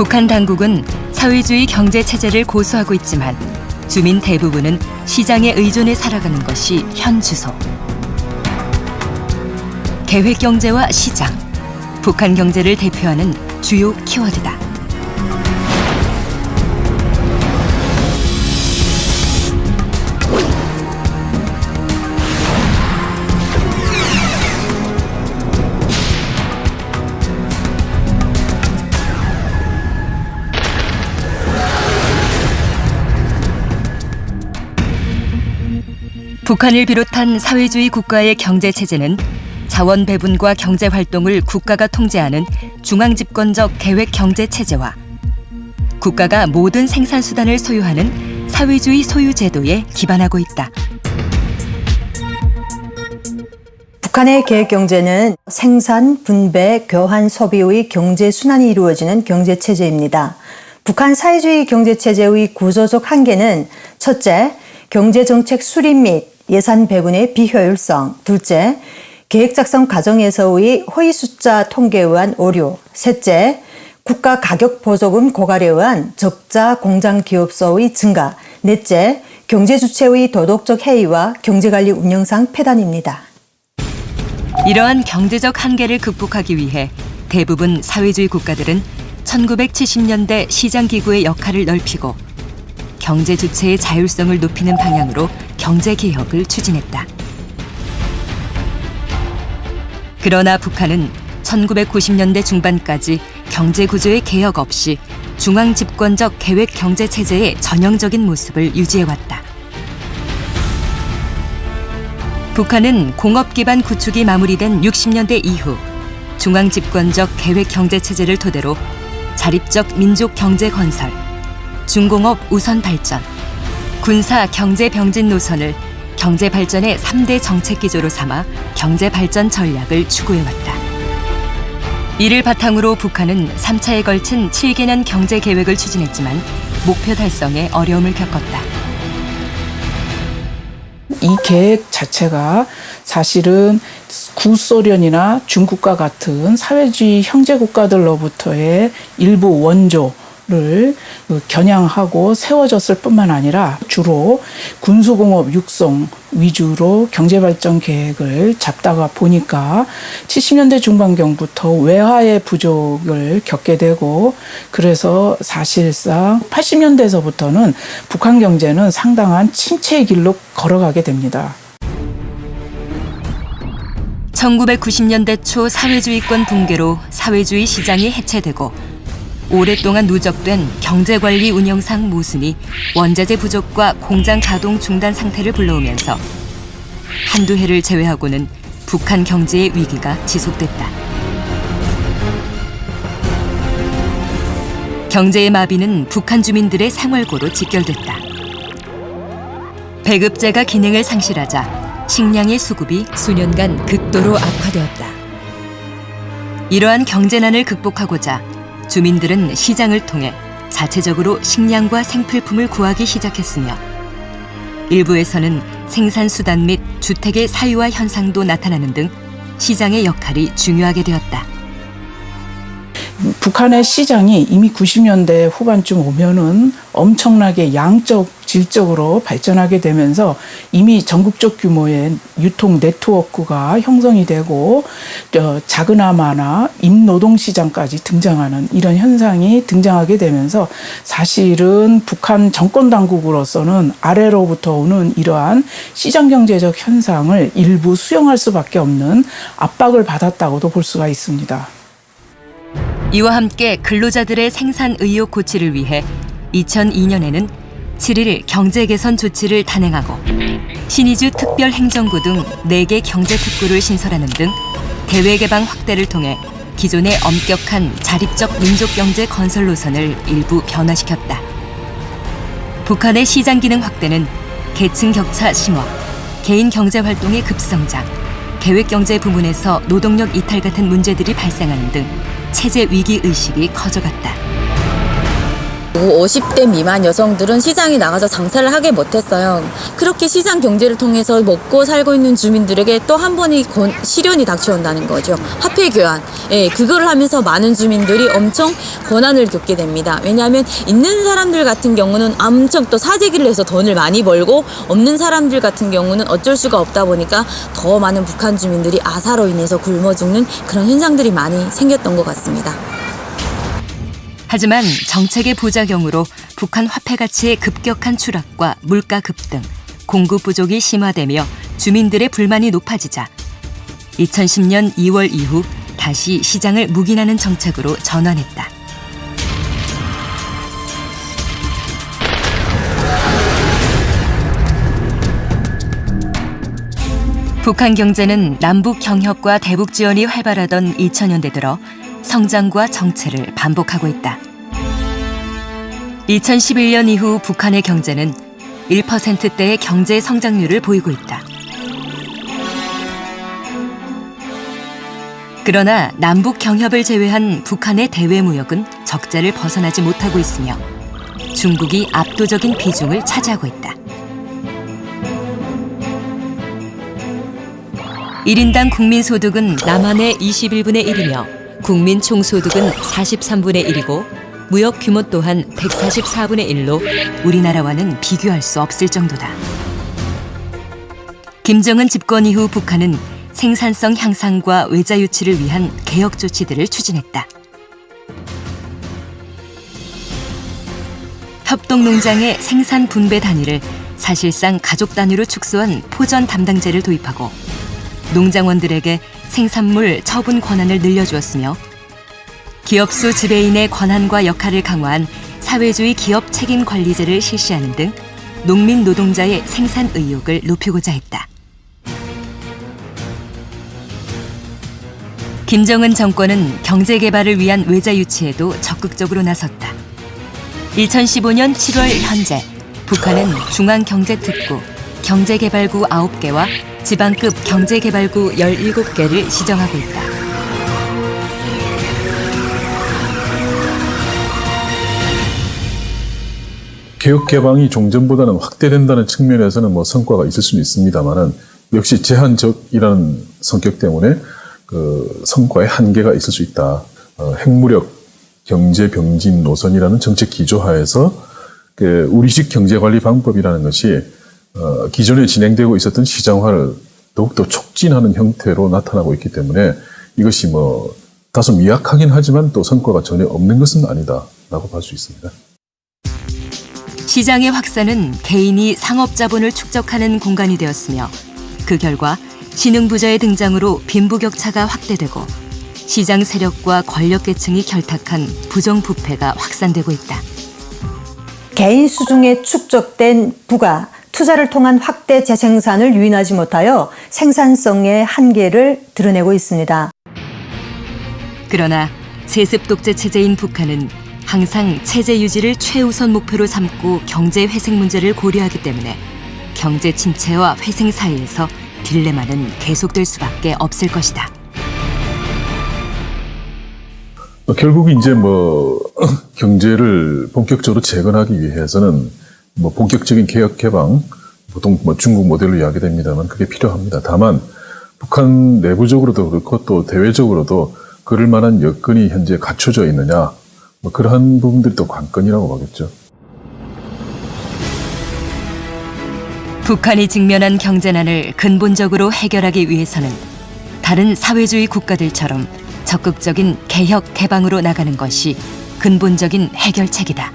북한 당국은 사회주의 경제 체제를 고수하고 있지만 주민 대부분은 시장에 의존해 살아가는 것이 현 주소. 계획 경제와 시장, 북한 경제를 대표하는 주요 키워드다. 북한을 비롯한 사회주의 국가의 경제 체제는 자원 배분과 경제 활동을 국가가 통제하는 중앙집권적 계획 경제 체제와 국가가 모든 생산 수단을 소유하는 사회주의 소유 제도에 기반하고 있다. 북한의 계획 경제는 생산, 분배, 교환, 소비의 경제 순환이 이루어지는 경제 체제입니다. 북한 사회주의 경제 체제의 구조적 한계는 첫째, 경제 정책 수립 및 예산 배분의 비효율성, 둘째, 계획 작성 과정에서의 허위 숫자 통계에 의한 오류, 셋째, 국가 가격 보조금 고갈에 의한 적자 공장 기업소의 증가, 넷째, 경제 주체의 도덕적 해이와 경제관리 운영상 폐단입니다. 이러한 경제적 한계를 극복하기 위해 대부분 사회주의 국가들은 1970년대 시장기구의 역할을 넓히고 경제 주체의 자율성을 높이는 방향으로 경제개혁을 추진했다. 그러나 북한은 1990년대 중반까지 경제구조의 개혁 없이 중앙집권적 계획 경제체제의 전형적인 모습을 유지해왔다. 북한은 공업 기반 구축이 마무리된 60년대 이후 중앙집권적 계획 경제체제를 토대로 자립적 민족 경제 건설, 중공업 우선 발전, 군사 경제 병진 노선을 경제 발전의 3대 정책 기조로 삼아 경제 발전 전략을 추구해왔다. 이를 바탕으로 북한은 3차에 걸친 7개년 경제 계획을 추진했지만 목표 달성에 어려움을 겪었다. 이 계획 자체가 사실은 구소련이나 중국과 같은 사회주의 형제 국가들로부터의 일부 원조를 겨냥하고 세워졌을 뿐만 아니라 주로 군수공업 육성 위주로 경제발전 계획을 잡다가 보니까 70년대 중반경부터 외화의 부족을 겪게 되고, 그래서 사실상 80년대에서부터는 북한 경제는 상당한 침체의 길로 걸어가게 됩니다. 1990년대 초 사회주의권 붕괴로 사회주의 시장이 해체되고 오랫동안 누적된 경제관리 운영상 모순이 원자재 부족과 공장 가동 중단 상태를 불러오면서 한두 해를 제외하고는 북한 경제의 위기가 지속됐다. 경제의 마비는 북한 주민들의 생활고로 직결됐다. 배급제가 기능을 상실하자 식량의 수급이 수년간 극도로 악화되었다. 이러한 경제난을 극복하고자 주민들은 시장을 통해 자체적으로 식량과 생필품을 구하기 시작했으며 일부에서는 생산수단 및 주택의 사유화 현상도 나타나는 등 시장의 역할이 중요하게 되었다. 북한의 시장이 이미 90년대 후반쯤 오면은 엄청나게 양적, 질적으로 발전하게 되면서 이미 전국적 규모의 유통 네트워크가 형성이 되고 자그나마나 임노동 시장까지 등장하는 이런 현상이 등장하게 되면서 사실은 북한 정권 당국으로서는 아래로부터 오는 이러한 시장 경제적 현상을 일부 수용할 수밖에 없는 압박을 받았다고도 볼 수가 있습니다. 이와 함께 근로자들의 생산 의욕 고취를 위해 2002년에는 7일 경제 개선 조치를 단행하고 신의주 특별행정구 등 4개 경제특구를 신설하는 등 대외 개방 확대를 통해 기존의 엄격한 자립적 민족경제 건설 노선을 일부 변화시켰다. 북한의 시장 기능 확대는 계층 격차 심화, 개인 경제 활동의 급성장, 계획경제 부문에서 노동력 이탈 같은 문제들이 발생하는 등 체제 위기 의식이 커져갔다. 50대 미만 여성들은 시장에 나가서 장사를 하게 못했어요. 그렇게 시장 경제를 통해서 먹고 살고 있는 주민들에게 또 한 번의 시련이 닥쳐온다는 거죠. 화폐 교환. 그걸 하면서 많은 주민들이 엄청 고난을 겪게 됩니다. 왜냐하면 있는 사람들 같은 경우는 엄청 또 사재기를 해서 돈을 많이 벌고, 없는 사람들 같은 경우는 어쩔 수가 없다 보니까 더 많은 북한 주민들이 아사로 인해서 굶어 죽는 그런 현상들이 많이 생겼던 것 같습니다. 하지만 정책의 부작용으로 북한 화폐 가치의 급격한 추락과 물가 급등, 공급 부족이 심화되며 주민들의 불만이 높아지자 2010년 2월 이후 다시 시장을 묵인하는 정책으로 전환했다. 북한 경제는 남북 경협과 대북 지원이 활발하던 2000년대 들어 성장과 정체를 반복하고 있다. 2011년 이후 북한의 경제는 1%대의 경제 성장률을 보이고 있다. 그러나 남북 경협을 제외한 북한의 대외 무역은 적자를 벗어나지 못하고 있으며 중국이 압도적인 비중을 차지하고 있다. 1인당 국민소득은 남한의 21분의 1이며 국민 총소득은 43분의 1이고 무역 규모 또한 144분의 1로 우리나라와는 비교할 수 없을 정도다. 김정은 집권 이후 북한은 생산성 향상과 외자 유치를 위한 개혁 조치들을 추진했다. 협동농장의 생산 분배 단위를 사실상 가족 단위로 축소한 포전 담당제를 도입하고 농장원들에게 생산물 처분 권한을 늘려주었으며 기업수 지배인의 권한과 역할을 강화한 사회주의 기업 책임 관리제를 실시하는 등 농민 노동자의 생산 의욕을 높이고자 했다. 김정은 정권은 경제 개발을 위한 외자 유치에도 적극적으로 나섰다. 2015년 7월 현재 북한은 중앙경제특구, 경제개발구 9개와 지방급 경제개발구 17개를 지정하고 있다. 개혁 개방이 종전보다는 확대된다는 측면에서는 성과가 있을 수는 있습니다만은 역시 제한적이라는 성격 때문에 그 성과의 한계가 있을 수 있다. 핵무력 경제 병진 노선이라는 정책 기조하에서 그 우리식 경제관리 방법이라는 것이 기존에 진행되고 있었던 시장화를 더욱더 촉진하는 형태로 나타나고 있기 때문에 이것이 다소 미약하긴 하지만 또 성과가 전혀 없는 것은 아니다라고 볼 수 있습니다. 시장의 확산은 개인이 상업자본을 축적하는 공간이 되었으며 그 결과 신흥부자의 등장으로 빈부격차가 확대되고 시장 세력과 권력계층이 결탁한 부정부패가 확산되고 있다. 개인 수중에 축적된 부가 투자를 통한 확대 재생산을 유인하지 못하여 생산성의 한계를 드러내고 있습니다. 그러나 세습 독재 체제인 북한은 항상 체제 유지를 최우선 목표로 삼고 경제 회생 문제를 고려하기 때문에 경제 침체와 회생 사이에서 딜레마는 계속될 수밖에 없을 것이다. 결국 이제 경제를 본격적으로 재건하기 위해서는 본격적인 개혁 개방, 보통 중국 모델로 이야기됩니다만 그게 필요합니다. 다만 북한 내부적으로도 그렇고 또 대외적으로도 그럴 만한 여건이 현재 갖춰져 있느냐, 그러한 부분들이 또 관건이라고 보겠죠. 북한이 직면한 경제난을 근본적으로 해결하기 위해서는 다른 사회주의 국가들처럼 적극적인 개혁 개방으로 나가는 것이 근본적인 해결책이다.